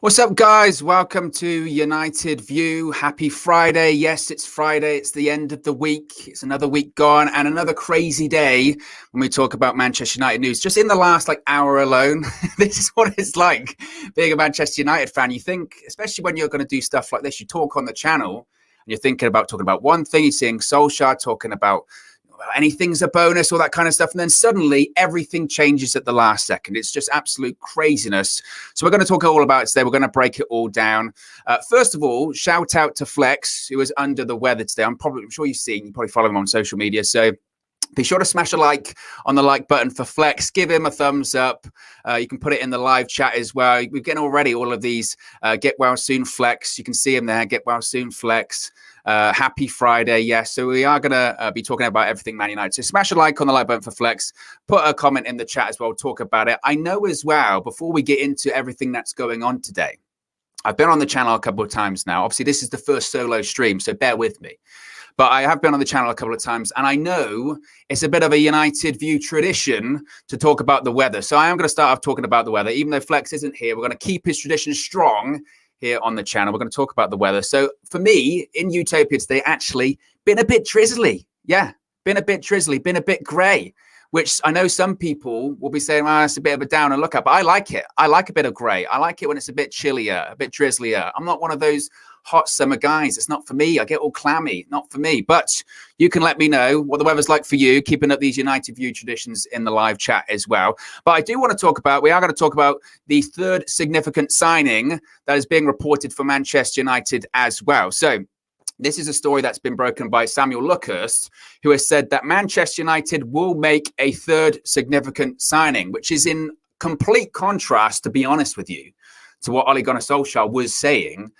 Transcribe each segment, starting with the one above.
What's up, guys? Welcome to United View. Happy Friday. Yes, it's Friday. It's the end of the week. It's another week gone and another crazy day when we talk about Manchester United news. Just in the last hour alone, this is what it's like being a Manchester United fan. You think, especially when you're going to do stuff like this, you talk on the channel and you're thinking about talking about one thing. You're seeing Solskjaer talking about anything's a bonus, all that kind of stuff. And then suddenly everything changes at the last second. It's just absolute craziness. So we're going to talk all about it today. We're going to break it all down. First of all, shout out to Flex, who was under the weather today. I'm sure you've seen, you probably follow him on social media. So be sure to smash a like on the like button for Flex. Give him a thumbs up. You can put it in the live chat as well. We're getting already all of these get well soon Flex. You can see him there. Get well soon Flex. Happy Friday. Yes. So we are going to be talking about everything Man United. So smash a like on the like button for Flex. Put a comment in the chat as well. Talk about it. I know as well, before we get into everything that's going on today, I've been on the channel a couple of times now. Obviously, this is the first solo stream, so bear with me. But I have been on the channel a couple of times, and I know it's a bit of a United View tradition to talk about the weather. So I am going to start off talking about the weather. Even though Flex isn't here, we're going to keep his tradition strong here on the channel. We're going to talk about the weather. So for me, in Utopia today, actually been a bit drizzly. Yeah, been a bit drizzly, been a bit grey, which I know some people will be saying, well, it's a bit of a downer look up. But I like it. I like a bit of grey. I like it when it's a bit chillier, a bit drizzlier. I'm not one of those hot summer guys. It's not for me. I get all clammy. Not for me. But you can let me know what the weather's like for you, keeping up these United View traditions in the live chat as well. But I do want to talk about, we are going to talk about the third significant signing that is being reported for Manchester United as well. So this is a story that's been broken by Samuel Luckhurst, who has said that Manchester United will make a third significant signing, which is in complete contrast, to be honest with you, to what Ole Gunnar Solskjaer was saying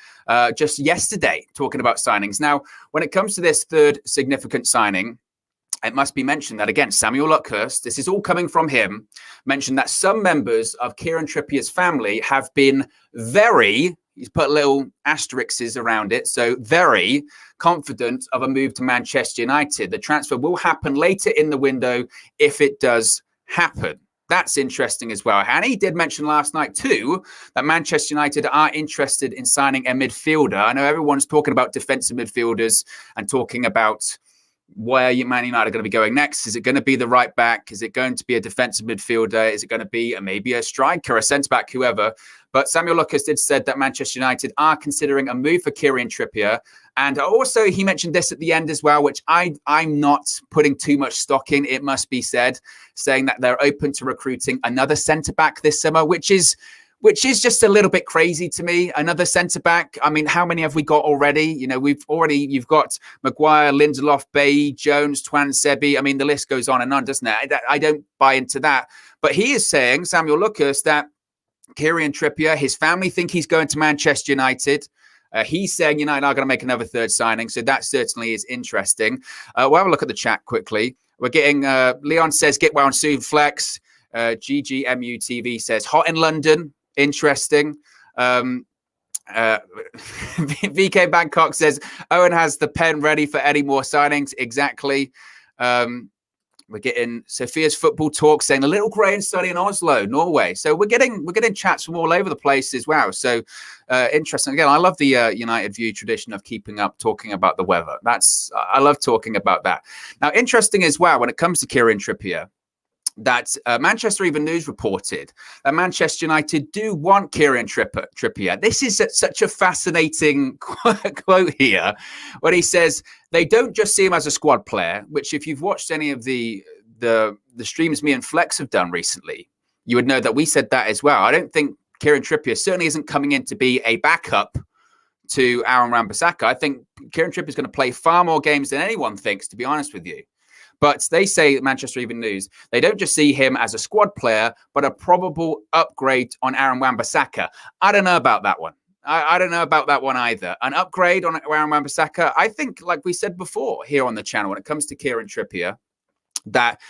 just yesterday, talking about signings. Now, when it comes to this third significant signing, it must be mentioned that, again, Samuel Luckhurst, this is all coming from him, mentioned that some members of Kieran Trippier's family have been very, he's put little asterisks around it, so very confident of a move to Manchester United. The transfer will happen later in the window if it does happen. That's interesting as well. And he did mention last night too that Manchester United are interested in signing a midfielder. I know everyone's talking about defensive midfielders and talking about where Man United are going to be going next. Is it going to be the right back? Is it going to be a defensive midfielder? Is it going to be maybe a striker, a centre back, whoever? But Samuel Luckhurst did said that Manchester United are considering a move for Kieran Trippier. And also he mentioned this at the end as well, which I'm not putting too much stock in, it must be said, saying that they're open to recruiting another centre back this summer, which is just a little bit crazy to me. Another centre back. I mean, how many have we got already? You know, you've got Maguire, Lindelof, Bailly, Jones, Twan, Sebi. I mean, the list goes on and on, doesn't it? I don't buy into that. But he is saying, Samuel Luckhurst, that Kieran Trippier, his family think he's going to Manchester United. He's saying United are going to make another third signing. So that certainly is interesting. We'll have a look at the chat quickly. We're getting, Leon says, get well soon, Flex. GGMUTV says, hot in London. Interesting. VK Bangkok says, Owen has the pen ready for any more signings. Exactly. We're getting Sophia's Football Talk saying a little grey and sunny in Oslo, Norway. So we're getting chats from all over the place as well. So interesting. Again, I love the United View tradition of keeping up, talking about the weather. I love talking about that. Now, interesting as well when it comes to Kieran Trippier, that Manchester Evening News reported that Manchester United do want Kieran Trippier. This is such a fascinating quote here, when he says they don't just see him as a squad player, which if you've watched any of the streams me and Flex have done recently, you would know that we said that as well. I don't think Kieran Trippier certainly isn't coming in to be a backup to Aaron Wan-Bissaka. I think Kieran Trippier is going to play far more games than anyone thinks, to be honest with you. But they say, Manchester Evening News, they don't just see him as a squad player, but a probable upgrade on Aaron Wan-Bissaka. I don't know about that one. I don't know about that one either. An upgrade on Aaron Wan-Bissaka, I think, like we said before here on the channel, when it comes to Kieran Trippier, that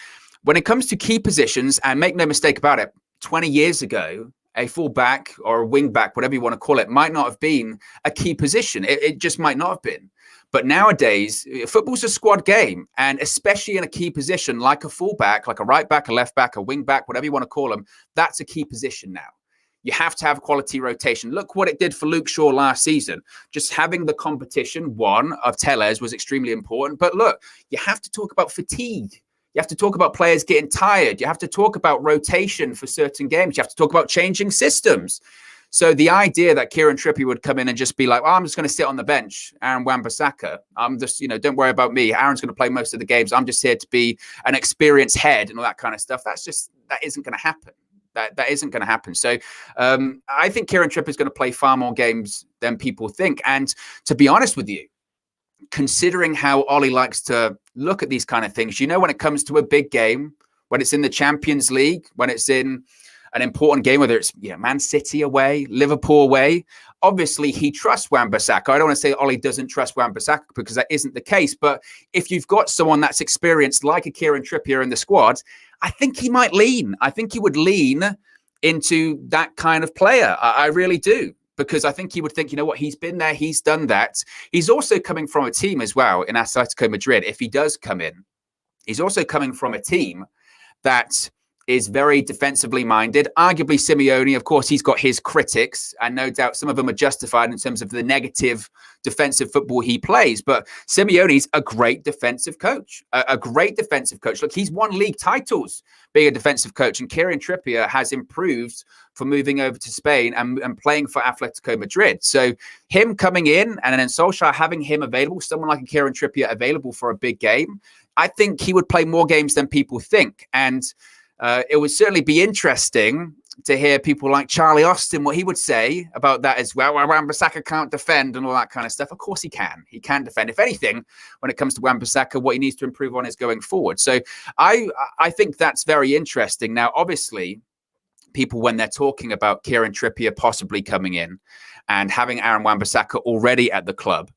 when it comes to key positions, and make no mistake about it, 20 years ago, a full back or a wing back, whatever you want to call it, might not have been a key position. It just might not have been. But nowadays, football's a squad game, and especially in a key position like a fullback, like a right back, a left back, a wing back, whatever you want to call them, that's a key position now. You have to have quality rotation. Look what it did for Luke Shaw last season. Just having the competition, one, of Telles was extremely important. But look, you have to talk about fatigue. You have to talk about players getting tired. You have to talk about rotation for certain games. You have to talk about changing systems. So the idea that Kieran Trippier would come in and just be like, I'm just going to sit on the bench, Aaron Wan-Bissaka. I'm just, don't worry about me. Aaron's going to play most of the games. I'm just here to be an experienced head and all that kind of stuff. That isn't going to happen. That isn't going to happen. So I think Kieran Trippier is going to play far more games than people think. And to be honest with you, considering how Ollie likes to look at these kind of things, when it comes to a big game, when it's in the Champions League, when it's in an important game, whether it's Man City away, Liverpool away, obviously he trusts Wan-Bissaka. I don't want to say Ollie doesn't trust Wan-Bissaka because that isn't the case. But if you've got someone that's experienced like a Kieran Trippier in the squad, I think he might lean. I think he would lean into that kind of player. I really do. Because I think he would think, he's been there, he's done that. He's also coming from a team as well in Atletico Madrid. If he does come in, he's also coming from a team that is very defensively minded. Arguably Simeone, of course, he's got his critics, and no doubt some of them are justified in terms of the negative defensive football he plays. But Simeone's a great defensive coach, a great defensive coach. Look, he's won league titles being a defensive coach, and Kieran Trippier has improved for moving over to Spain and playing for Atletico Madrid. So him coming in and then Solskjaer having him available, someone like a Kieran Trippier available for a big game, I think he would play more games than people think. And it would certainly be interesting to hear people like Charlie Austin, what he would say about that as well. Wan-Bissaka can't defend and all that kind of stuff. Of course he can. He can defend. If anything, when it comes to Wan-Bissaka, what he needs to improve on is going forward. So I think that's very interesting. Now, obviously, people, when they're talking about Kieran Trippier possibly coming in and having Aaron Wan-Bissaka already at the club,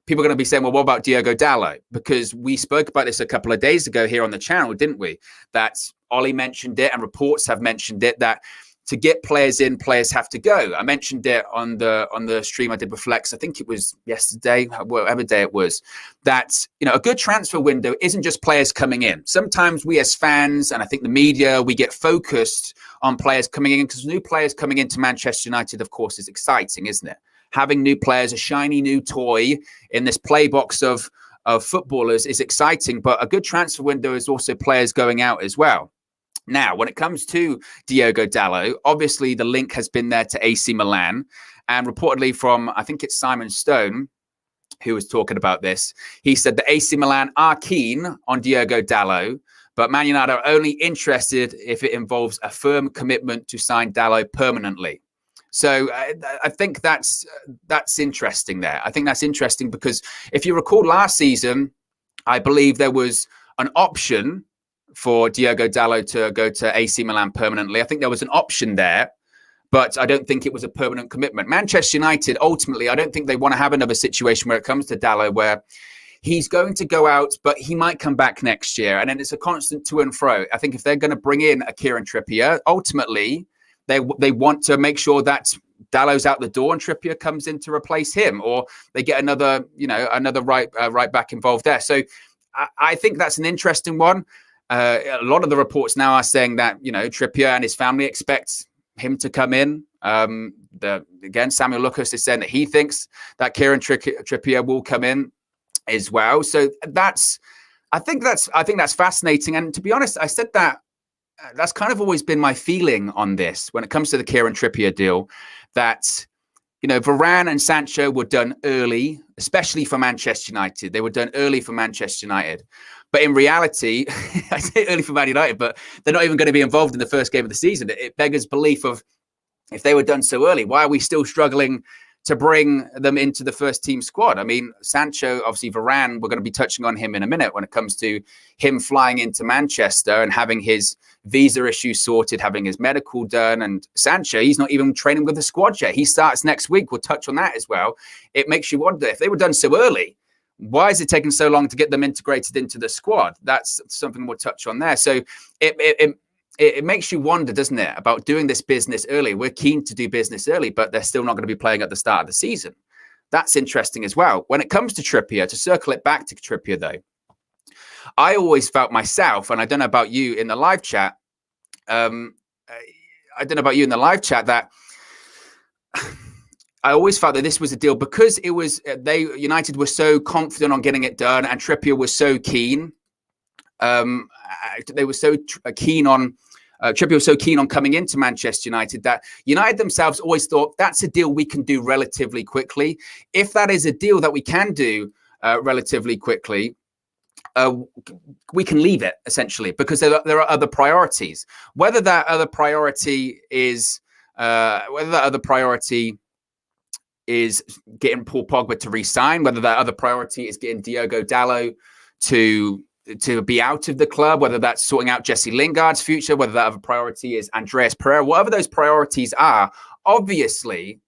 people are going to be saying, well, what about Diogo Dalot? Because we spoke about this a couple of days ago here on the channel, didn't we? That Ollie mentioned it and reports have mentioned it, that to get players in, players have to go. I mentioned it on the stream I did with Flex. I think it was yesterday, whatever day it was, that, a good transfer window isn't just players coming in. Sometimes we as fans, and I think the media, we get focused on players coming in because new players coming into Manchester United, of course, is exciting, isn't it? Having new players, a shiny new toy in this play box of footballers is exciting, but a good transfer window is also players going out as well. Now, when it comes to Diogo Dalot, obviously the link has been there to AC Milan, and reportedly from, I think it's Simon Stone, who was talking about this, he said that AC Milan are keen on Diogo Dalot, but Man United are only interested if it involves a firm commitment to sign Dalot permanently. So I think that's interesting there. I think that's interesting because if you recall last season, I believe there was an option for Diogo Dalot to go to AC Milan permanently. I think there was an option there, but I don't think it was a permanent commitment. Manchester United, ultimately, I don't think they want to have another situation where it comes to Dalot where he's going to go out, but he might come back next year. And then it's a constant to and fro. I think if they're going to bring in a Kieran Trippier, ultimately, they want to make sure that Dalot's out the door and Trippier comes in to replace him, or they get another right back involved there. So I think that's an interesting one. A lot of the reports now are saying that, Trippier and his family expect him to come in. Again, Samuel Lucas is saying that he thinks that Kieran Trippier will come in as well. So I think that's fascinating. And to be honest, I said that that's kind of always been my feeling on this when it comes to the Kieran Trippier deal, that, Varane and Sancho were done early, especially for Manchester United. They were done early for Manchester United. But in reality, I say early for Man United, but they're not even going to be involved in the first game of the season. It beggars belief of, if they were done so early, why are we still struggling to bring them into the first team squad? I mean, Sancho, obviously Varane, we're going to be touching on him in a minute when it comes to him flying into Manchester and having his visa issue sorted, having his medical done. And Sancho, he's not even training with the squad yet. He starts next week. We'll touch on that as well. It makes you wonder, if they were done so early, why is it taking so long to get them integrated into the squad? That's something we'll touch on there. So it makes you wonder, doesn't it, about doing this business early. We're keen to do business early, but they're still not going to be playing at the start of the season. That's interesting as well. When it comes to Trippier, to circle it back to Trippier, though, I always felt myself, and I don't know about you in the live chat, that I always felt that this was a deal because it was United were so confident on getting it done, and Trippier was so keen. They were so keen on Trippier was so keen on coming into Manchester United that United themselves always thought that's a deal we can do relatively quickly. If that is a deal that we can do relatively quickly, we can leave it essentially because there are other priorities. Whether that other priority is getting Paul Pogba to re-sign, whether that other priority is getting Diogo Dalot to be out of the club, whether that's sorting out Jesse Lingard's future, whether that other priority is Andreas Pereira, whatever those priorities are, obviously,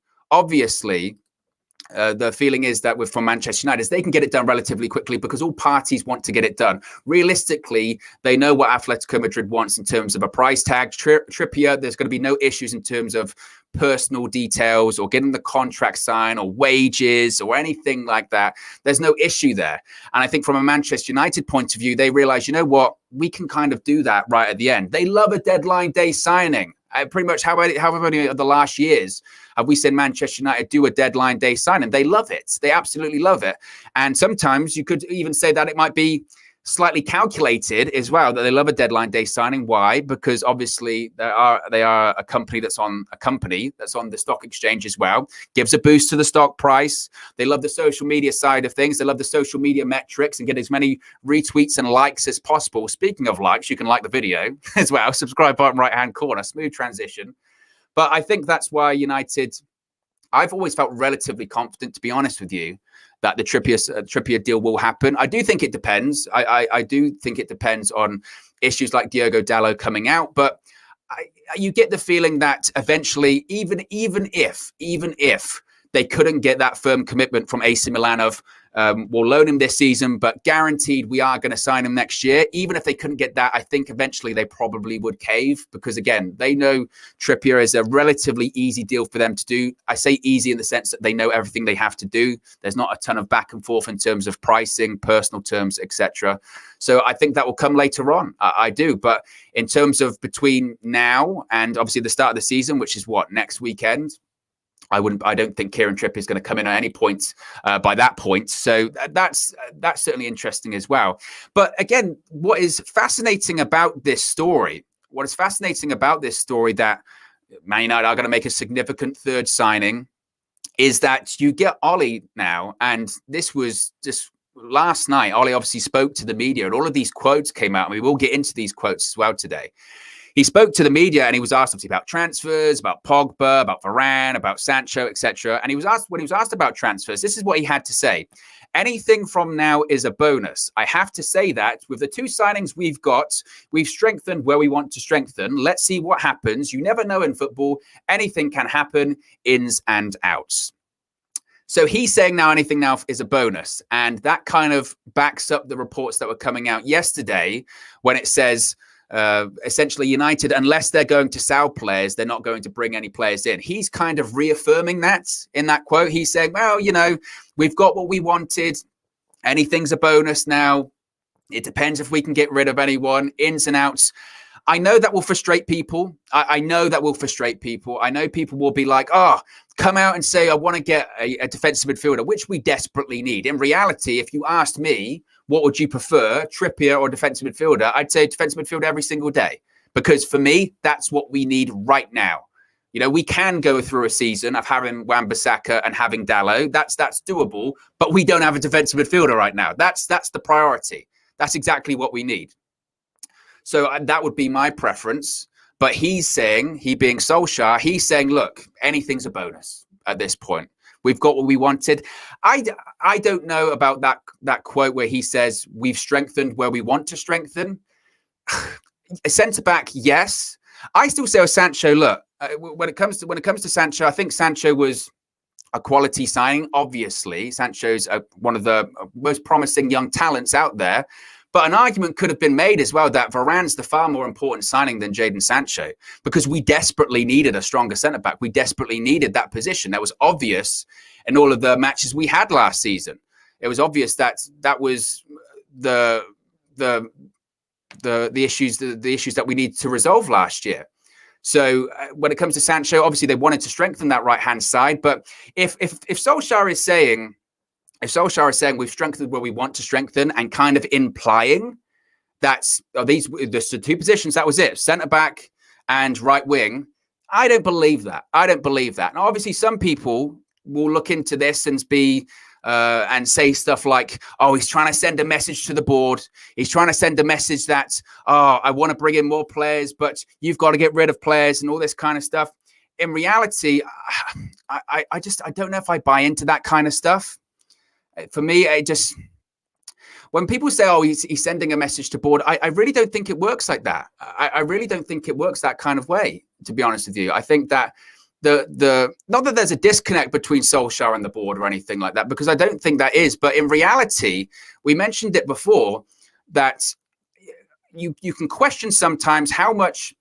the feeling is that from Manchester United, they can get it done relatively quickly because all parties want to get it done. Realistically, they know what Atletico Madrid wants in terms of a price tag. Trippier, there's going to be no issues in terms of personal details or getting the contract signed or wages or anything like that. There's no issue there. And I think from a Manchester United point of view, they realize, you know what, we can kind of do that right at the end. They love a deadline day signing. Pretty much however many of the last years have we seen Manchester United do a deadline day signing? They love it. They absolutely love it. And sometimes you could even say that it might be slightly calculated as well, that they love a deadline day signing. Why? Because obviously they are a company that's on the stock exchange as well, gives a boost to the stock price. They love the social media side of things. They love the social media metrics and get as many retweets and likes as possible. Speaking of likes, you can like the video as well. Subscribe button right hand corner, smooth transition. But I think that's why United, I've always felt relatively confident, to be honest with you, that the Trippier deal will happen. I do think it depends. I do think it depends on issues like Diogo Dalot coming out. But you get the feeling that eventually, even if they couldn't get that firm commitment from AC Milan of we'll loan him this season, but guaranteed we are going to sign him next year. Even if they couldn't get that, I think eventually they probably would cave because, again, they know Trippier is a relatively easy deal for them to do. I say easy in the sense that they know everything they have to do. There's not a ton of back and forth in terms of pricing, personal terms, etc. So I think that will come later on. I do. But in terms of between now and obviously the start of the season, which is what, next weekend, I don't think Kieran Trippier is going to come in at any point by that point. So that's certainly interesting as well. But again, what is fascinating about this story, that Man United are going to make a significant third signing, is that you get Ollie now. And this was just last night. Ollie obviously spoke to the media and all of these quotes came out. And we will get into these quotes as well today. He spoke to the media and he was asked obviously about transfers, about Pogba, about Varane, about Sancho, etc. And when he was asked about transfers, this is what he had to say. Anything from now is a bonus. I have to say that with the two signings we've got, we've strengthened where we want to strengthen. Let's see what happens. You never know in football. Anything can happen, ins and outs. So he's saying now anything now is a bonus. And that kind of backs up the reports that were coming out yesterday when it says, essentially United, unless they're going to sell players, they're not going to bring any players in. He's kind of reaffirming that in that quote. He's saying, well, we've got what we wanted. Anything's a bonus now. It depends if we can get rid of anyone, ins and outs. I know that will frustrate people. I know that will frustrate people. I know people will be like, come out and say, I want to get a defensive midfielder, which we desperately need. In reality, if you asked me, what would you prefer, Trippier or defensive midfielder? I'd say defensive midfielder every single day. Because for me, that's what we need right now. We can go through a season of having Wan-Bissaka and having Dalot. That's doable. But we don't have a defensive midfielder right now. That's the priority. That's exactly what we need. So that would be my preference. But he's saying, he being Solskjaer, he's saying, look, anything's a bonus at this point. We've got what we wanted. I don't know about that quote where he says we've strengthened where we want to strengthen. A centre-back, yes. I still say with Sancho, look, when it comes to Sancho, I think Sancho was a quality signing. Obviously, Sancho's one of the most promising young talents out there. But an argument could have been made as well that Varane's the far more important signing than Jadon Sancho because we desperately needed a stronger centre-back. We desperately needed that position. That was obvious in all of the matches we had last season. It was obvious that was the issues that we needed to resolve last year. So when it comes to Sancho, obviously they wanted to strengthen that right-hand side. But if Solskjaer is saying, we've strengthened where we want to strengthen, and kind of implying that's the two positions, that was it, centre back and right wing, I don't believe that. Now, obviously, some people will look into this and say stuff like, oh, he's trying to send a message to the board. He's trying to send a message that, oh, I want to bring in more players, but you've got to get rid of players and all this kind of stuff. In reality, I don't know if I buy into that kind of stuff. For me, when people say, oh, he's sending a message to board, I really don't think it works like that. I really don't think it works that kind of way, to be honest with you. I think that not that there's a disconnect between Solskjaer and the board or anything like that, because I don't think that is. But in reality, we mentioned it before, that you can question sometimes how much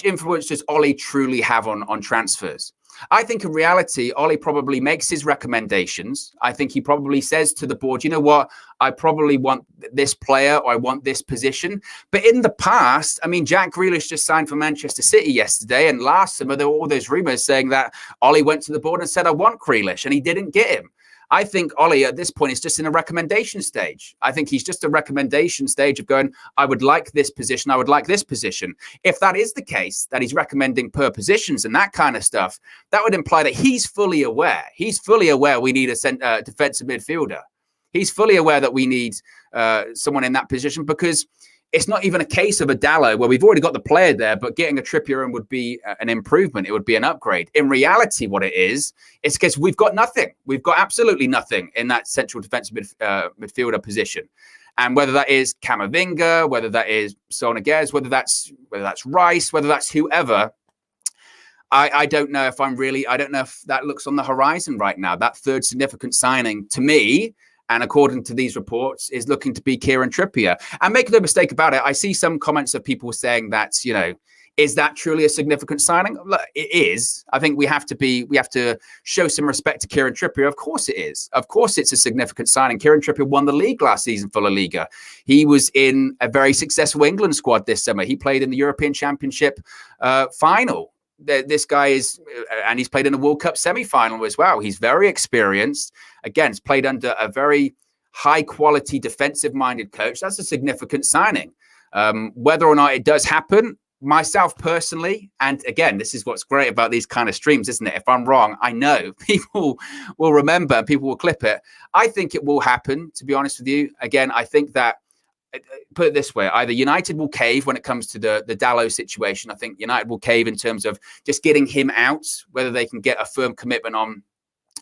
influence does Ollie truly have on transfers. I think in reality, Ollie probably makes his recommendations. I think he probably says to the board, you know what, I probably want this player, or I want this position. But in the past, I mean, Jack Grealish just signed for Manchester City yesterday, and last summer there were all those rumours saying that Ollie went to the board and said, I want Grealish, and he didn't get him. I think Ollie at this point is just in a recommendation stage. I think he's just a recommendation stage of going, I would like this position, I would like this position. If that is the case, that he's recommending per positions and that kind of stuff, that would imply that he's fully aware. He's fully aware we need a defensive midfielder. He's fully aware that we need someone in that position, because it's not even a case of a Dalot where we've already got the player there, but getting a Trippier in would be an improvement. It would be an upgrade. In reality, what it is, it's because we've got nothing. We've got absolutely nothing in that central defensive midfielder position. And whether that is Camavinga, whether that is SOLSKJAER'S, whether that's Rice, whether that's whoever, I don't know if I don't know if that looks on the horizon right now. That third significant signing, to me, and according to these reports, is looking to be Kieran Trippier. And make no mistake about it, I see some comments of people saying that, you know, is that truly a significant signing? Look, it is. I think we have to show some respect to Kieran Trippier. Of course it is. Of course it's a significant signing. Kieran Trippier won the league last season for La Liga. He was in a very successful England squad this summer. He played in the European Championship final. This guy is, and he's played in a World Cup semi-final as well. He's very experienced. Again, he's played under a very high-quality, defensive-minded coach. That's a significant signing. Whether or not it does happen, myself personally, and again, this is what's great about these kind of streams, isn't it? If I'm wrong, I know people will remember, people will clip it. I think it will happen, to be honest with you. Again, I think that, put it this way, either United will cave when it comes to the Dalot situation. I think United will cave in terms of just getting him out, whether they can get a firm commitment on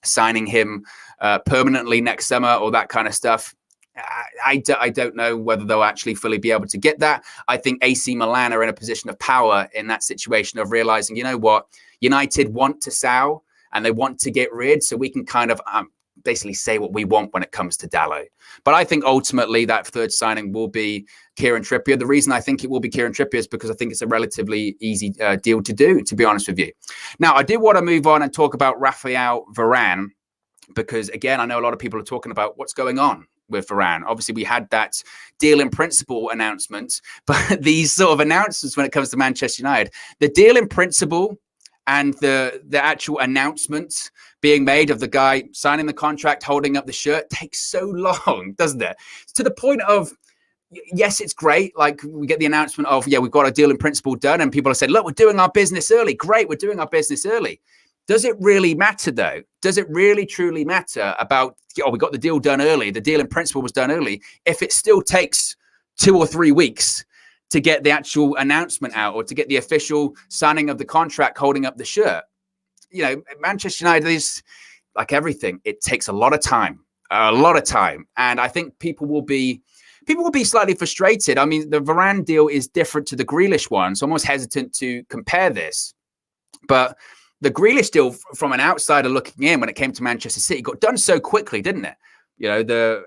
signing him permanently next summer or that kind of stuff. I don't know whether they'll actually fully be able to get that. I think AC Milan are in a position of power in that situation of realizing, you know what, United want to sell and they want to get rid, so we can kind of basically say what we want when it comes to Dalot. But I think ultimately that third signing will be Kieran Trippier. The reason I think it will be Kieran Trippier is because I think it's a relatively easy deal to do, to be honest with you. Now, I do want to move on and talk about Raphael Varane, because again, I know a lot of people are talking about what's going on with Varane. Obviously, we had that deal in principle announcement, but these sort of announcements when it comes to Manchester United, the deal in principle and the actual announcement being made of the guy signing the contract, holding up the shirt, takes so long, doesn't it? To the point of, yes, it's great. Like, we get the announcement of, yeah, we've got a deal in principle done. And people have said, look, we're doing our business early. Great, we're doing our business early. Does it really matter, though? Does it really, truly matter about, oh, we got the deal done early, the deal in principle was done early, if it still takes 2 or 3 weeks to get the actual announcement out or to get the official signing of the contract, holding up the shirt? You know, Manchester United is like everything. It takes a lot of time. And I think people will be slightly frustrated. I mean, the Varane deal is different to the Grealish one, so I'm almost hesitant to compare this. But the Grealish deal, from an outsider looking in, when it came to Manchester City, got done so quickly, didn't it? You know,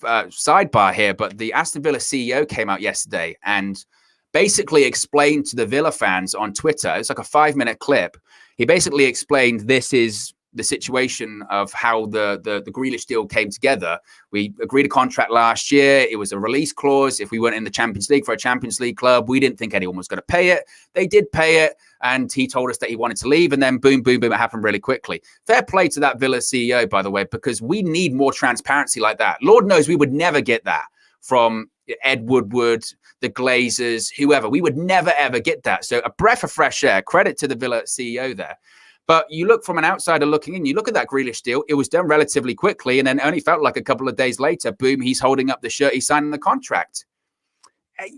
sidebar here, but the Aston Villa CEO came out yesterday and basically explained to the Villa fans on Twitter, it's like a 5-minute clip. He basically explained this is the situation of how the Grealish deal came together. We agreed a contract last year. It was a release clause. If we weren't in the Champions League for a Champions League club, we didn't think anyone was going to pay it. They did pay it, and he told us that he wanted to leave, and then boom, boom, boom, it happened really quickly. Fair play to that Villa CEO, by the way, because we need more transparency like that. Lord knows we would never get that from Ed Woodward, the Glazers, whoever. We would never, ever get that. So a breath of fresh air. Credit to the Villa CEO there. But you look from an outsider looking in, you look at that Grealish deal, it was done relatively quickly, and then only felt like a couple of days later, boom, he's holding up the shirt, he's signing the contract.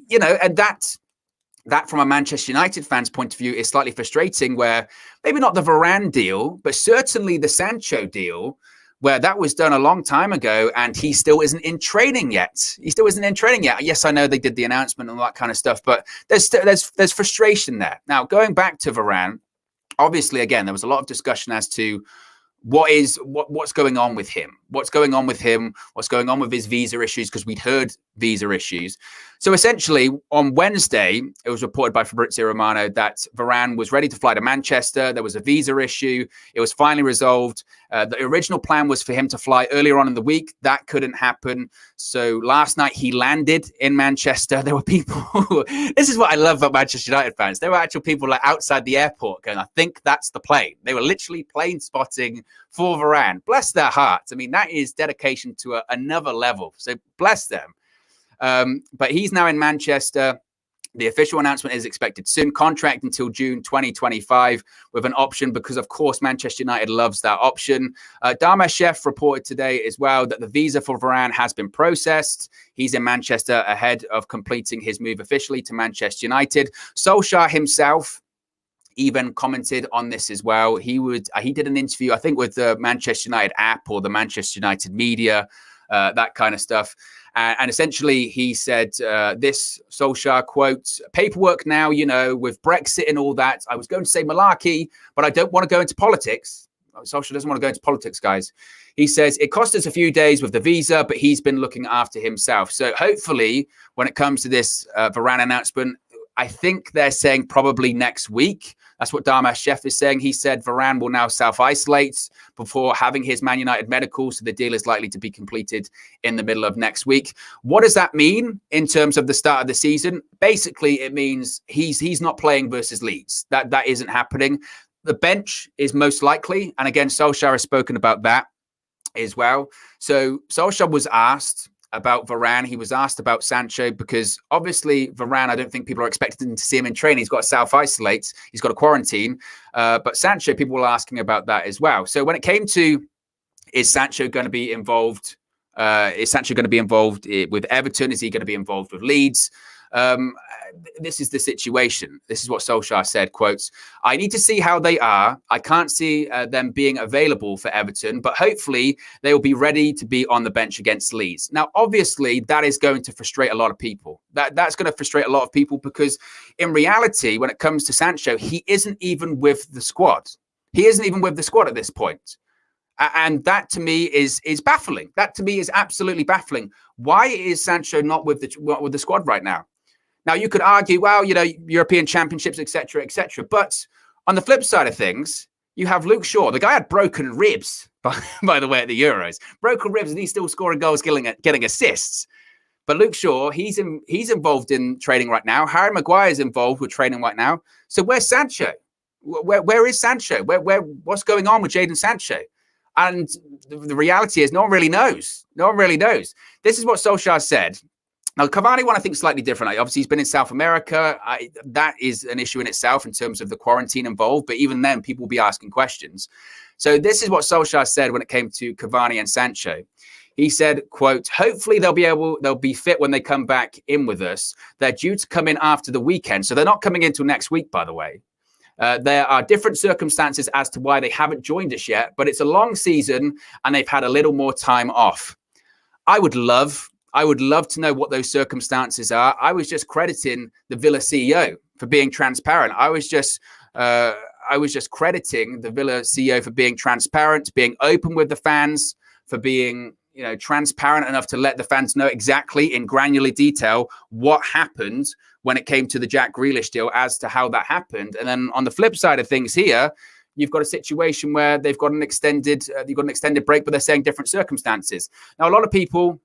You know, and that from a Manchester United fan's point of view is slightly frustrating, where maybe not the Varane deal, but certainly the Sancho deal, where that was done a long time ago and he still isn't in training yet. Yes, I know they did the announcement and all that kind of stuff, but there's frustration there. Now, going back to Varane, obviously, again, there was a lot of discussion as to what's going on with him, what's going on with his visa issues, because we'd heard visa issues. So essentially, on Wednesday, it was reported by Fabrizio Romano that Varane was ready to fly to Manchester. There was a visa issue. It was finally resolved. The original plan was for him to fly earlier on in the week. That couldn't happen. So last night, he landed in Manchester. There were people this is what I love about Manchester United fans. There were actual people like outside the airport going, I think that's the plane. They were literally plane spotting for Varane. Bless their hearts. I mean, that is dedication to another level. So bless them. But he's now in Manchester. The official announcement is expected soon. Contract until June 2025 with an option, because, of course, Manchester United loves that option. Darmashef reported today as well that the visa for Varane has been processed. He's in Manchester ahead of completing his move officially to Manchester United. Solskjaer himself even commented on this as well. He did an interview, I think, with the Manchester United app or the Manchester United media, that kind of stuff. And essentially, he said this Solskjaer quote, paperwork now, you know, with Brexit and all that. I was going to say malarkey, but I don't want to go into politics. Solskjaer doesn't want to go into politics, guys. He says it cost us a few days with the visa, but he's been looking after himself. So hopefully, when it comes to this Varane announcement, I think they're saying probably next week. That's what Darmashef is saying. He said Varane will now self-isolate before having his Man United medical, so the deal is likely to be completed in the middle of next week. What does that mean in terms of the start of the season? Basically, it means he's not playing versus Leeds. That isn't happening. The bench is most likely, and again, Solskjaer has spoken about that as well. So Solskjaer was asked about Varane. He was asked about Sancho, because obviously Varane, I don't think people are expecting to see him in training. He's got to self-isolate. He's got to quarantine. But Sancho, people were asking about that as well. So when it came to, is Sancho going to be involved? Is Sancho going to be involved with Everton? Is he going to be involved with Leeds? This is the situation. This is what Solskjaer said, quotes, I need to see how they are. I can't see them being available for Everton, but hopefully they will be ready to be on the bench against Leeds. Now, obviously, that is going to frustrate a lot of people. That's going to frustrate a lot of people, because in reality, when it comes to Sancho, he isn't even with the squad. He isn't even with the squad at this point. And that to me is baffling. That to me is absolutely baffling. Why is Sancho not with the squad right now? Now, you could argue, well, you know, European Championships, etc., etc. But on the flip side of things, you have Luke Shaw. The guy had broken ribs, by the way, at the Euros. Broken ribs, and he's still scoring goals, getting assists. But Luke Shaw, he's involved in training right now. Harry Maguire is involved with training right now. So where's Sancho? Where is Sancho? What's going on with Jadon Sancho? And the reality is no one really knows. No one really knows. This is what Solskjaer said. Now, Cavani one, I think, is slightly different. Obviously, he's been in South America. That is an issue in itself in terms of the quarantine involved. But even then, people will be asking questions. So this is what Solskjaer said when it came to Cavani and Sancho. He said, quote, hopefully they'll be fit when they come back in with us. They're due to come in after the weekend. So they're not coming in until next week, by the way. There are different circumstances as to why they haven't joined us yet, but it's a long season and they've had a little more time off. I would love to know what those circumstances are. I was just crediting the Villa CEO for being transparent. I was just crediting the Villa CEO for being transparent, being open with the fans, for being, you know, transparent enough to let the fans know exactly in granular detail what happened when it came to the Jack Grealish deal as to how that happened. And then on the flip side of things here, you've got a situation where they've got an extended break, but they're saying different circumstances. Now, a lot of people,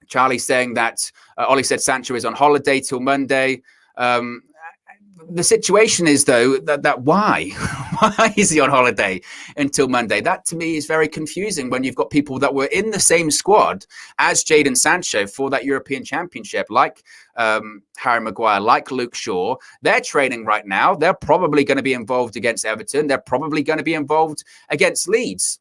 Charlie's saying that Ollie said Sancho is on holiday till Monday. The situation is, though, that why? Why is he on holiday until Monday? That, to me, is very confusing when you've got people that were in the same squad as Jadon Sancho for that European Championship, like Harry Maguire, like Luke Shaw. They're training right now. They're probably going to be involved against Everton. They're probably going to be involved against Leeds.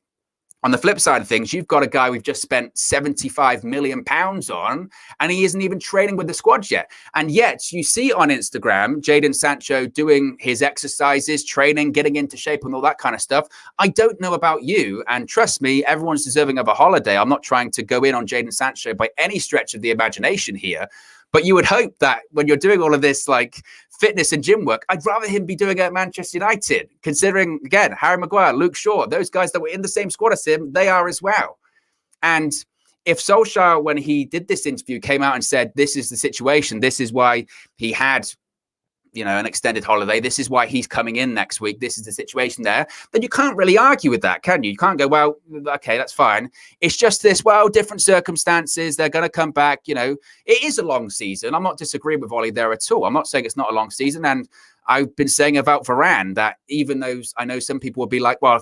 On the flip side of things, you've got a guy we've just spent £75 million on, and he isn't even training with the squad yet. And yet you see on Instagram, Jadon Sancho doing his exercises, training, getting into shape and all that kind of stuff. I don't know about you. And trust me, everyone's deserving of a holiday. I'm not trying to go in on Jadon Sancho by any stretch of the imagination here. But you would hope that when you're doing all of this, like fitness and gym work, I'd rather him be doing it at Manchester United, considering, again, Harry Maguire, Luke Shaw, those guys that were in the same squad as him, they are as well. And if Solskjaer, when he did this interview, came out and said, this is the situation, this is why he had, an extended holiday, this is why he's coming in next week, this is the situation there, then you can't really argue with that, can you? You can't go, well, okay, that's fine. It's just this, well, different circumstances, they're going to come back, it is a long season. I'm not disagreeing with Ollie there at all. I'm not saying it's not a long season. And I've been saying about Varane that even though I know some people will be like, well,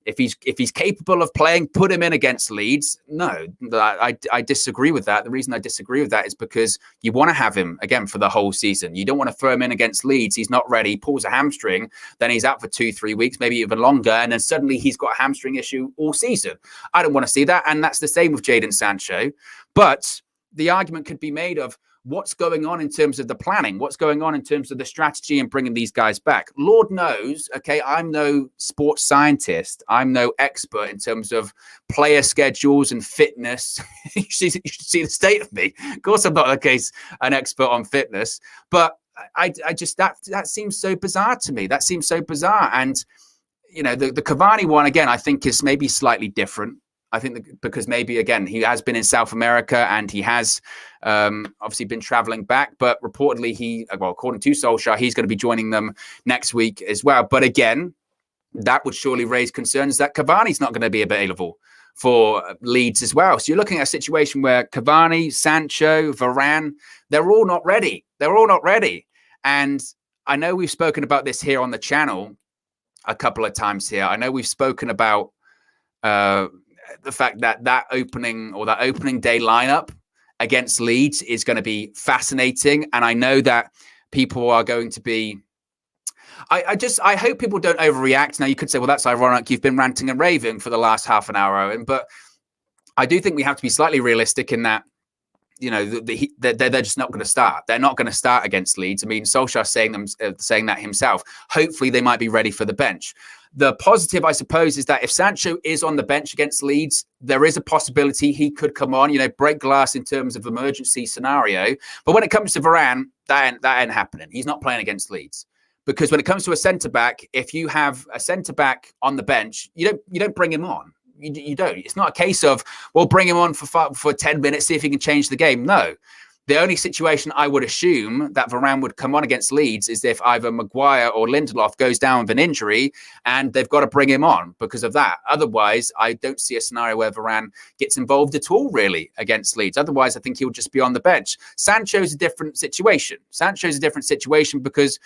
if he's capable of playing, put him in against Leeds. No, I disagree with that. The reason I disagree with that is because you want to have him, again, for the whole season. You don't want to throw him in against Leeds. He's not ready, pulls a hamstring, then he's out for 2-3 weeks, maybe even longer, and then suddenly he's got a hamstring issue all season. I don't want to see that, and that's the same with Jadon Sancho. But the argument could be made of, what's going on in terms of the planning? What's going on in terms of the strategy and bringing these guys back? Lord knows, okay, I'm no sports scientist. I'm no expert in terms of player schedules and fitness. you should see the state of me. Of course, I'm not an expert on fitness, but I just, that seems so bizarre to me. That seems so bizarre. And, the Cavani one, again, I think is maybe slightly different. I think because maybe, again, he has been in South America and he has obviously been traveling back. But reportedly, according to Solskjaer, he's going to be joining them next week as well. But again, that would surely raise concerns that Cavani's not going to be available for Leeds as well. So you're looking at a situation where Cavani, Sancho, Varane, they're all not ready. They're all not ready. And I know we've spoken about this here on the channel a couple of times here. I know we've spoken about the fact that opening day lineup against Leeds is going to be fascinating. And I know that people are going to be, I hope people don't overreact. Now you could say, well, that's ironic. You've been ranting and raving for the last half an hour, Owen, but I do think we have to be slightly realistic in that, they're just not going to start. They're not going to start against Leeds. I mean, Solskjaer saying that himself. Hopefully they might be ready for the bench. The positive, I suppose, is that if Sancho is on the bench against Leeds, there is a possibility he could come on, break glass in terms of emergency scenario. But when it comes to Varane, that ain't happening. He's not playing against Leeds. Because when it comes to a centre-back, if you have a centre-back on the bench, you don't bring him on. You don't. It's not a case of, well, bring him on for 10 minutes, see if he can change the game. No. The only situation I would assume that Varane would come on against Leeds is if either Maguire or Lindelof goes down with an injury and they've got to bring him on because of that. Otherwise, I don't see a scenario where Varane gets involved at all, really, against Leeds. Otherwise, I think he'll just be on the bench. Sancho's a different situation. Because,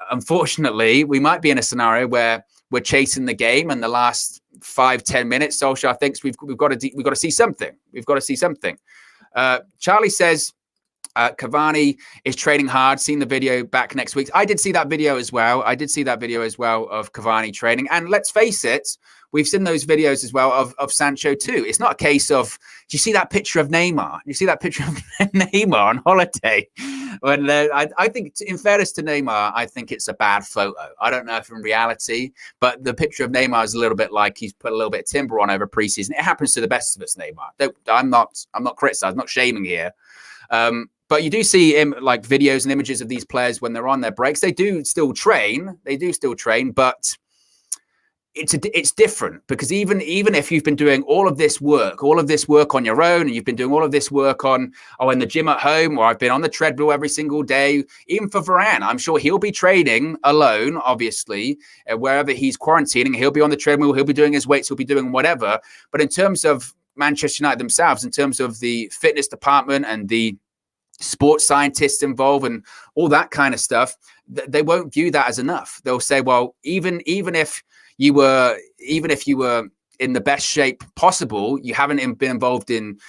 unfortunately, we might be in a scenario where we're chasing the game and the last 5-10 minutes, Solskjaer thinks we've got to see something. We've got to see something. Charlie says, Cavani is training hard. Seen the video back next week. I did see that video as well. of Cavani training. And let's face it, we've seen those videos as well of Sancho too. It's not a case of, do you see that picture of Neymar? You see that picture of Neymar on holiday? When I think, in fairness to Neymar, I think it's a bad photo. I don't know if in reality, but the picture of Neymar is a little bit like he's put a little bit of timber on over preseason. It happens to the best of us, Neymar. I'm not criticizing, I'm not shaming here. But you do see like videos and images of these players when they're on their breaks. They do still train, but it's different, because even if you've been doing all of this work on your own, and you've been doing all of this work in the gym at home, or I've been on the treadmill every single day, even for Varane, I'm sure he'll be training alone, obviously, wherever he's quarantining, he'll be on the treadmill, he'll be doing his weights, he'll be doing whatever. But in terms of Manchester United themselves, in terms of the fitness department and the sports scientists involved and all that kind of stuff, they won't view that as enough. They'll say, well, even if you were in the best shape possible, you haven't been involved in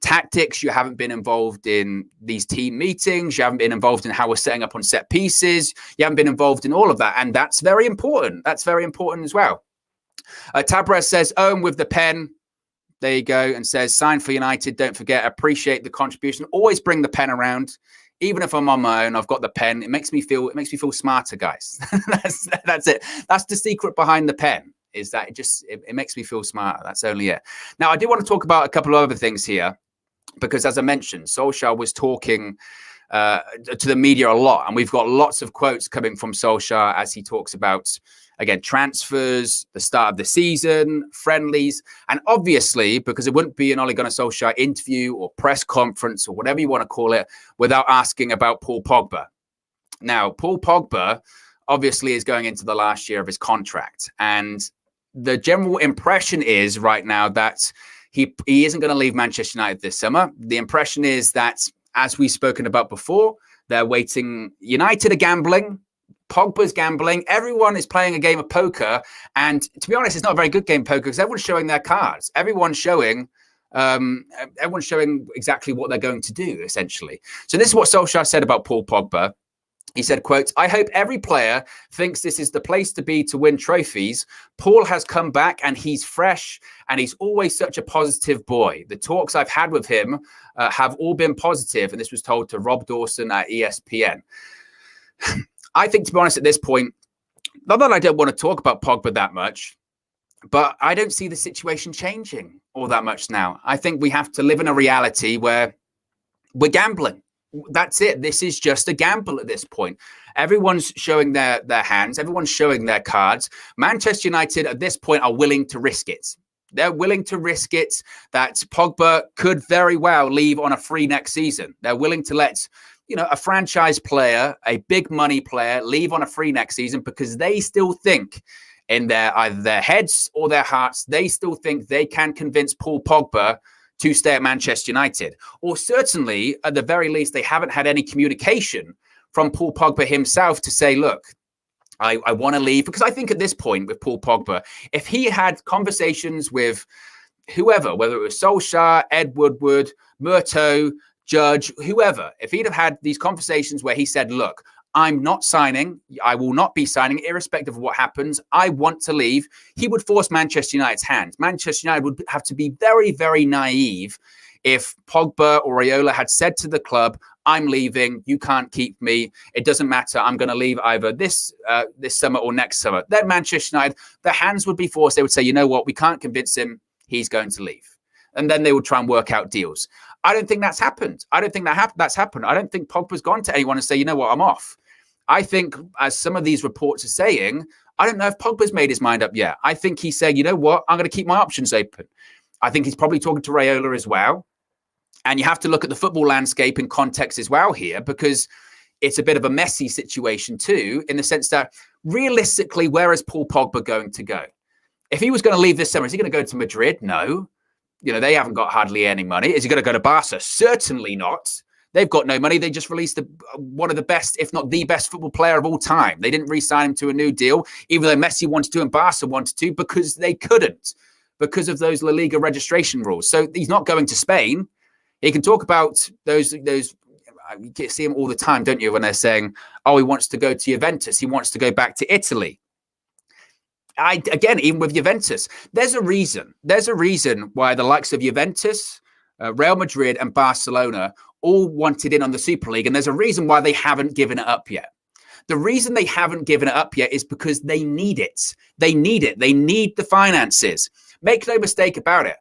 tactics, you haven't been involved in these team meetings, you haven't been involved in how we're setting up on set pieces, you haven't been involved in all of that. And that's very important. That's very important as well. Tabrez says, Owen with the pen. There you go. And says, sign for United. Don't forget, appreciate the contribution. Always bring the pen around. Even if I'm on my own, I've got the pen. It makes me feel smarter, guys. That's it. That's the secret behind the pen, is that it makes me feel smarter. That's only it. Now, I do want to talk about a couple of other things here, because as I mentioned, Solskjaer was talking to the media a lot, and we've got lots of quotes coming from Solskjaer as he talks about, again, transfers, the start of the season, friendlies, and obviously, because it wouldn't be an Ole Gunnar Solskjaer interview or press conference or whatever you want to call it without asking about Paul Pogba. Now, Paul Pogba obviously is going into the last year of his contract, and the general impression is right now that he isn't going to leave Manchester United this summer. The impression is that, as we've spoken about before, they're waiting. United are gambling. Pogba's gambling. Everyone is playing a game of poker. And to be honest, it's not a very good game of poker, because everyone's showing their cards. Everyone's showing exactly what they're going to do, essentially. So this is what Solskjaer said about Paul Pogba. He said, quote, I hope every player thinks this is the place to be to win trophies. Paul has come back and he's fresh, and he's always such a positive boy. The talks I've had with him have all been positive. And this was told to Rob Dawson at ESPN. I think, to be honest, at this point, not that I don't want to talk about Pogba that much, but I don't see the situation changing all that much now. I think we have to live in a reality where we're gambling. That's it. This is just a gamble at this point. Everyone's showing their hands. Everyone's showing their cards. Manchester United at this point are willing to risk it. They're willing to risk it that Pogba could very well leave on a free next season. They're willing to let a franchise player, a big money player, leave on a free next season, because they still think in either their heads or their hearts, they still think they can convince Paul Pogba to stay at Manchester United. Or certainly, at the very least, they haven't had any communication from Paul Pogba himself to say, look, I want to leave. Because I think at this point with Paul Pogba, if he had conversations with whoever, whether it was Solskjaer, Ed Woodward, Murto, Judge, whoever, if he'd have had these conversations where he said, look, I'm not signing, I will not be signing, irrespective of what happens, I want to leave, he would force Manchester United's hand. Manchester United would have to be very, very naive if Pogba or Raiola had said to the club, I'm leaving, you can't keep me, it doesn't matter, I'm going to leave either this summer or next summer. Then Manchester United, their hands would be forced. They would say, you know what, we can't convince him, he's going to leave. And then they would try and work out deals. I don't think that's happened. I don't think that's happened. I don't think Pogba's gone to anyone and say, you know what, I'm off. I think, as some of these reports are saying, I don't know if Pogba's made his mind up yet. I think he's saying, you know what, I'm going to keep my options open. I think he's probably talking to Raiola as well. And you have to look at the football landscape in context as well here, because it's a bit of a messy situation too, in the sense that realistically, where is Paul Pogba going to go? If he was going to leave this summer, is he going to go to Madrid? No. They haven't got hardly any money. Is he going to go to Barca? Certainly not. They've got no money. They just released one of the best, if not the best football player of all time. They didn't re-sign him to a new deal, even though Messi wanted to and Barca wanted to, because they couldn't, because of those La Liga registration rules. So he's not going to Spain. He can talk about those. You see him all the time, don't you, when they're saying, oh, he wants to go to Juventus. He wants to go back to Italy. Again, even with Juventus, there's a reason. There's a reason why the likes of Juventus, Real Madrid and Barcelona all wanted in on the Super League. And there's a reason why they haven't given it up yet. The reason they haven't given it up yet is because they need it. They need it. They need the finances. Make no mistake about it.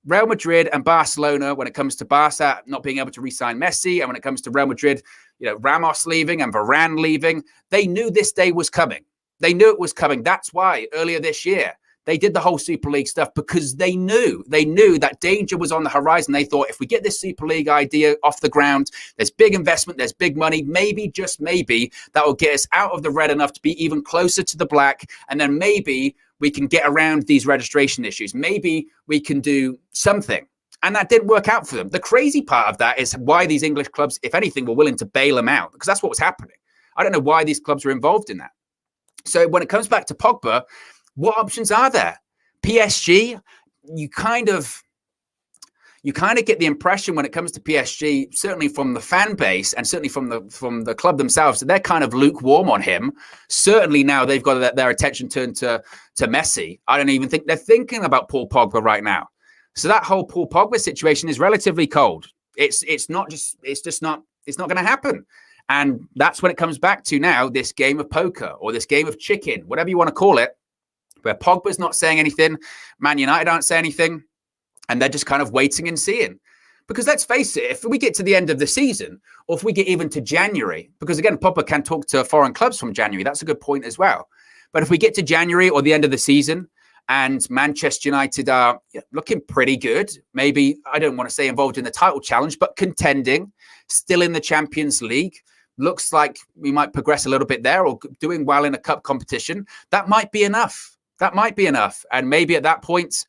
Real Madrid and Barcelona, when it comes to Barca not being able to re-sign Messi, and when it comes to Real Madrid, Ramos leaving and Varane leaving, they knew this day was coming. They knew it was coming. That's why earlier this year, They did the whole Super League stuff because they knew that danger was on the horizon. They thought, if we get this Super League idea off the ground, there's big investment, there's big money, maybe, just maybe, that will get us out of the red enough to be even closer to the black. And then maybe we can get around these registration issues. Maybe we can do something. And that didn't work out for them. The crazy part of that is why these English clubs, if anything, were willing to bail them out, because that's what was happening. I don't know why these clubs were involved in that. So when it comes back to Pogba, what options are there? PSG, you kind of get the impression when it comes to PSG, certainly from the fan base and certainly from the club themselves, that they're kind of lukewarm on him. Certainly now they've got their attention turned to Messi. I don't even think they're thinking about Paul Pogba right now. So that whole Paul Pogba situation is relatively cold. It's not going to happen. And that's when it comes back to now this game of poker or this game of chicken, whatever you want to call it, where Pogba's not saying anything, Man United aren't saying anything, and they're just kind of waiting and seeing. Because let's face it, if we get to the end of the season, or if we get even to January, because again, Pogba can talk to foreign clubs from January, that's a good point as well. But if we get to January or the end of the season, and Manchester United are looking pretty good, maybe, I don't want to say involved in the title challenge, but contending, still in the Champions League, looks like we might progress a little bit there or doing well in a cup competition, that might be enough. That might be enough. And maybe at that point,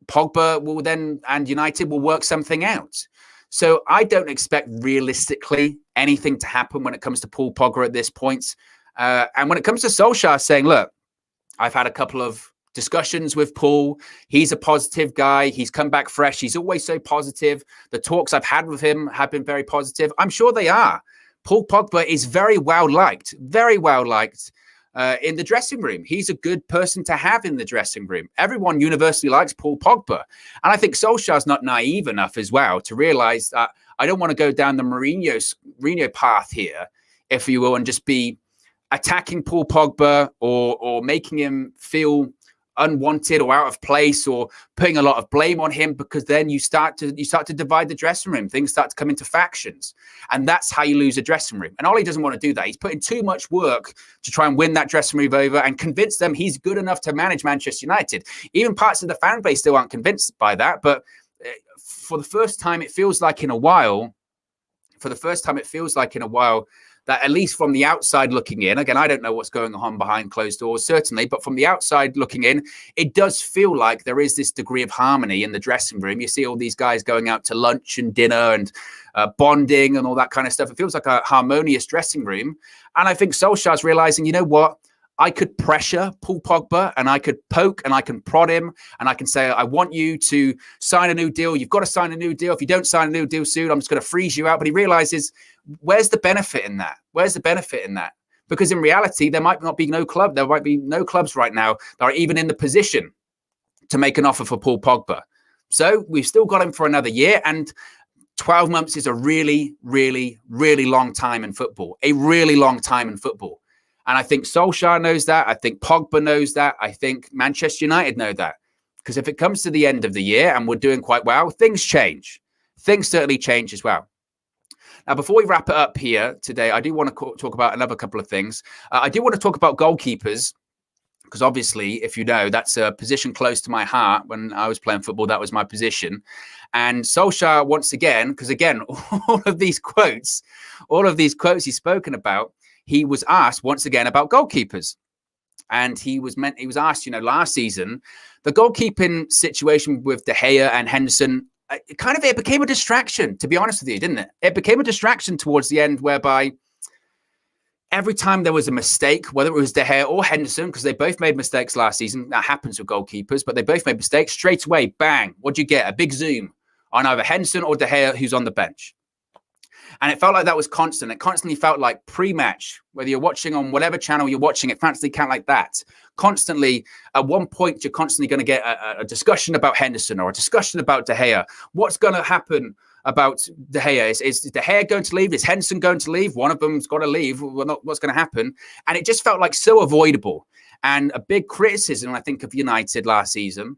Pogba will then, and United will work something out. So I don't expect realistically anything to happen when it comes to Paul Pogba at this point. And when it comes to Solskjaer saying, look, I've had a couple of discussions with Paul. He's a positive guy. He's come back fresh. He's always so positive. The talks I've had with him have been very positive. I'm sure they are. Paul Pogba is very well liked in the dressing room. He's a good person to have in the dressing room. Everyone universally likes Paul Pogba. And I think Solskjaer's not naive enough as well to realize that I don't want to go down the Mourinho path here, if you will, and just be attacking Paul Pogba or making him feel unwanted or out of place or putting a lot of blame on him, because then you start to divide the dressing room. Things start to come into factions, and that's how you lose a dressing room. And Ole doesn't want to do that. He's putting too much work to try and win that dressing room over and convince them he's good enough to manage Manchester United. Even parts of the fan base still aren't convinced by that, but for the first time it feels like in a while that, at least from the outside looking in, again, I don't know what's going on behind closed doors, certainly, but from the outside looking in, it does feel like there is this degree of harmony in the dressing room. You see all these guys going out to lunch and dinner and bonding and all that kind of stuff. It feels like a harmonious dressing room. And I think Solskjaer's realizing, you know what? I could pressure Paul Pogba and I could poke and I can prod him and I can say, I want you to sign a new deal. You've got to sign a new deal. If you don't sign a new deal soon, I'm just going to freeze you out. But he realizes, where's the benefit in that? Where's the benefit in that? Because in reality, there might be no clubs right now that are even in the position to make an offer for Paul Pogba. So we've still got him for another year, and 12 months is a really, really, really long time in football. A really long time in football. And I think Solskjaer knows that. I think Pogba knows that. I think Manchester United know that. Because if it comes to the end of the year and we're doing quite well, things change. Things certainly change as well. Now, before we wrap it up here today, I do want to talk about another couple of things. I do want to talk about goalkeepers, because obviously, if you know, that's a position close to my heart. When I was playing football, that was my position. And Solskjaer, once again, because again, all of these quotes he's spoken about, he was asked once again about goalkeepers. And he was asked, last season, the goalkeeping situation with De Gea and Henderson, it became a distraction, to be honest with you, didn't it? It became a distraction towards the end, whereby every time there was a mistake, whether it was De Gea or Henderson, because they both made mistakes last season, that happens with goalkeepers, but they both made mistakes, straight away, bang, what'd you get? A big zoom on either Henderson or De Gea, who's on the bench. And it felt like that was constant. It constantly felt like pre-match, whether you're watching on whatever channel you're watching, it constantly can't like that. Constantly, at one point, you're constantly going to get a discussion about Henderson or a discussion about De Gea. What's going to happen about De Gea? Is De Gea going to leave? Is Henderson going to leave? One of them's got to leave. What's going to happen? And it just felt like so avoidable. And a big criticism, I think, of United last season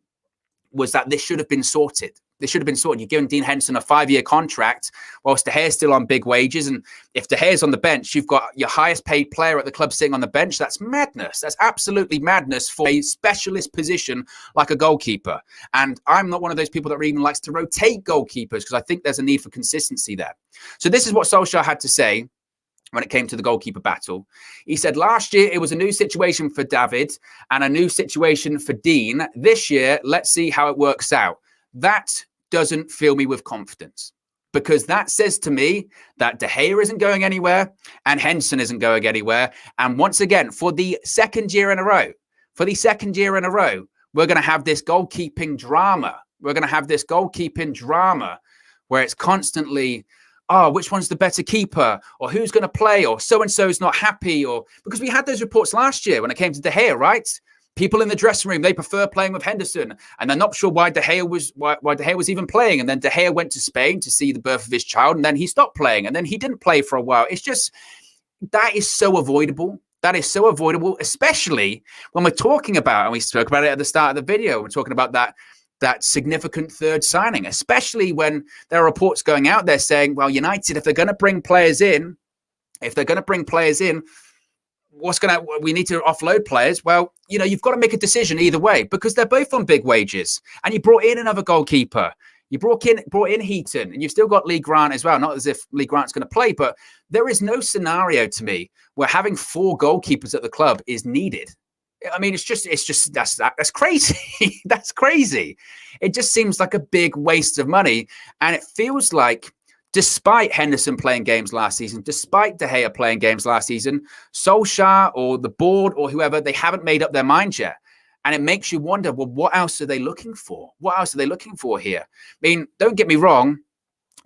was that this should have been sorted. This should have been sorted. You're giving Dean Henderson a 5-year contract whilst De Gea's still on big wages. And if De Gea's on the bench, you've got your highest paid player at the club sitting on the bench. That's madness. That's absolutely madness for a specialist position like a goalkeeper. And I'm not one of those people that even likes to rotate goalkeepers because I think there's a need for consistency there. So this is what Solskjaer had to say when it came to the goalkeeper battle. He said, last year, it was a new situation for David and a new situation for Dean. This year, let's see how it works out. That doesn't fill me with confidence, because that says to me that De Gea isn't going anywhere and Henderson isn't going anywhere. And once again, for the second year in a row, we're going to have this goalkeeping drama. Where it's constantly, oh, which one's the better keeper, or who's going to play, or so-and-so's not happy, or because we had those reports last year when it came to De Gea, right? People in the dressing room, they prefer playing with Henderson, and they're not sure why De Gea was even playing. And then De Gea went to Spain to see the birth of his child, and then he stopped playing, and then he didn't play for a while. It's just, that is so avoidable. That is so avoidable, especially when we're talking about, and we spoke about it at the start of the video, we're talking about that significant third signing, especially when there are reports going out there saying, well, United, if they're going to bring players in, we need to offload players. Well, you've got to make a decision either way, because they're both on big wages. And you brought in another goalkeeper. You brought in Heaton, and you've still got Lee Grant as well. Not as if Lee Grant's going to play, but there is no scenario to me where having 4 goalkeepers at the club is needed. I mean, it's just that's crazy. That's crazy. It just seems like a big waste of money. And it feels like, despite Henderson playing games last season, despite De Gea playing games last season, Solskjaer or the board or whoever, they haven't made up their mind yet. And it makes you wonder, well, what else are they looking for? What else are they looking for here? I mean, don't get me wrong.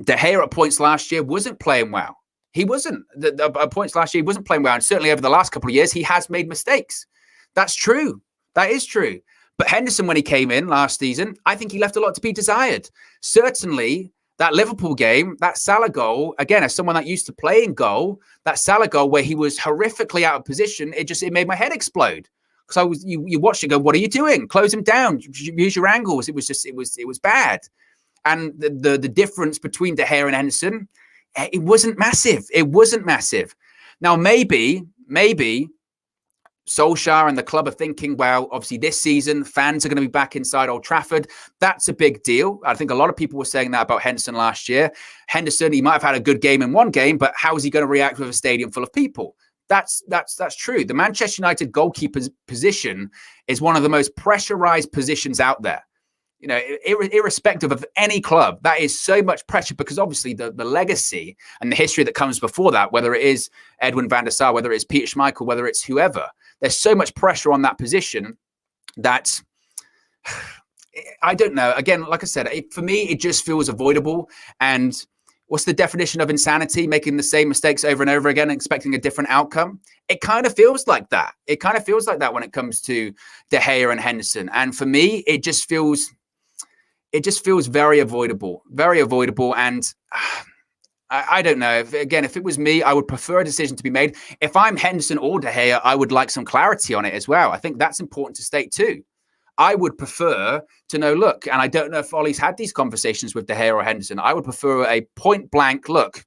De Gea at points last year wasn't playing well. He wasn't. At points last year, he wasn't playing well. And certainly over the last couple of years, he has made mistakes. That's true. That is true. But Henderson, when he came in last season, I think he left a lot to be desired. Certainly, that Liverpool game, that Salah goal, again, as someone that used to play in goal, that Salah goal where he was horrifically out of position, it made my head explode. Because you watched it, go, what are you doing? Close him down. Use your angles. It was bad. And the difference between De Gea and Henderson, it wasn't massive. Now, maybe Solskjaer and the club are thinking, well, obviously this season, fans are going to be back inside Old Trafford. That's a big deal. I think a lot of people were saying that about Henderson last year. Henderson, he might have had a good game in one game, but how is he going to react with a stadium full of people? That's true. The Manchester United goalkeeper's position is one of the most pressurized positions out there. Irrespective of any club, that is so much pressure, because obviously the legacy and the history that comes before that, whether it is Edwin van der Sar, whether it's Peter Schmeichel, whether it's whoever, there's so much pressure on that position that I don't know. Again, like I said, for me, it just feels avoidable. And what's the definition of insanity? Making the same mistakes over and over again, expecting a different outcome. It kind of feels like that. When it comes to De Gea and Henderson. And for me, it just feels very avoidable. And I don't know. If it was me, I would prefer a decision to be made. If I'm Henderson or De Gea, I would like some clarity on it as well. I think that's important to state too. I would prefer to know, look, and I don't know if Ollie's had these conversations with De Gea or Henderson. I would prefer a point blank look.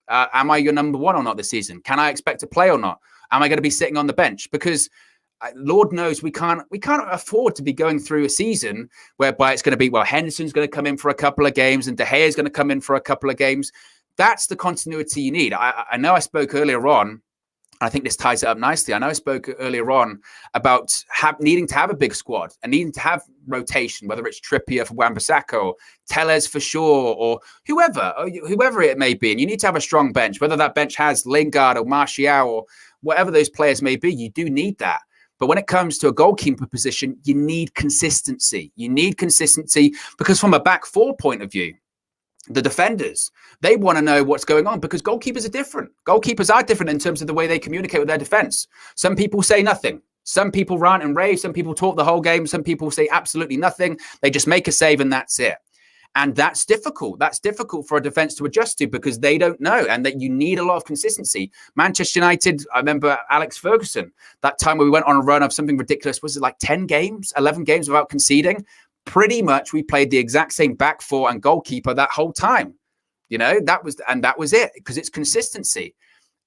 Am I your number one or not this season? Can I expect to play or not? Am I going to be sitting on the bench? Because Lord knows we can't afford to be going through a season whereby it's going to be, well, Henderson's going to come in for a couple of games and De Gea is going to come in for a couple of games. That's the continuity you need. I know I spoke earlier on, I think this ties it up nicely. I know I spoke earlier on about needing to have a big squad and needing to have rotation, whether it's Trippier for Wan-Bissaka or Telles for sure, or whoever it may be. And you need to have a strong bench, whether that bench has Lingard or Martial or whatever those players may be. You do need that. But when it comes to a goalkeeper position, you need consistency. Because from a back four point of view, the defenders, they want to know what's going on, because goalkeepers are different. Goalkeepers are different in terms of the way they communicate with their defense. Some people say nothing. Some people rant and rave. Some people talk the whole game. Some people say absolutely nothing. They just make a save and that's it. And that's difficult. That's difficult for a defense to adjust to, because they don't know, and that you need a lot of consistency. Manchester United, I remember Alex Ferguson, that time where we went on a run of something ridiculous. Was it like 10 games, 11 games without conceding? pretty much we played the exact same back four and goalkeeper that whole time. You know, that was it, because it's consistency.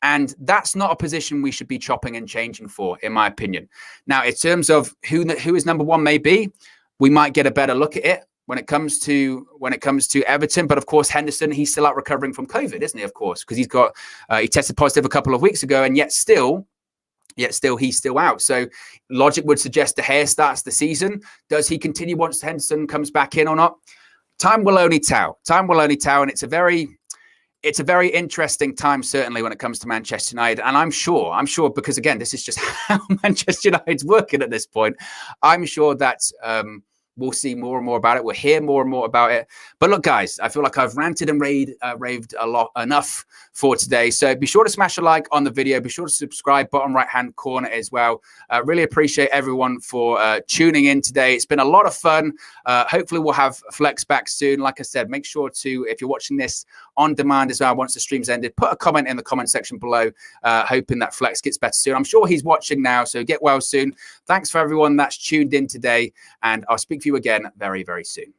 And that's not a position we should be chopping and changing for, in my opinion. Now, in terms of who his number one may be, we might get a better look at it when it comes to Everton. But of course, Henderson, he's still out recovering from COVID, isn't he? Of course, because he tested positive a couple of weeks ago, and yet still he's still out. So logic would suggest De Gea starts the season. Does he continue once Henderson comes back in or not? Time will only tell. And it's a very interesting time, certainly, when it comes to Manchester United. And I'm sure, because again, this is just how Manchester United's working at this point. I'm sure that we'll see more and more about it. We'll hear more and more about it. But look, guys, I feel like I've ranted and raved enough for today. So be sure to smash a like on the video. Be sure to subscribe, bottom right-hand corner as well. Really appreciate everyone for tuning in today. It's been a lot of fun. Hopefully we'll have Flex back soon. Like I said, make sure to, if you're watching this on demand as well, once the stream's ended, put a comment in the comment section below, hoping that Flex gets better soon. I'm sure he's watching now, so get well soon. Thanks for everyone that's tuned in today, and I'll speak to you again very, very soon.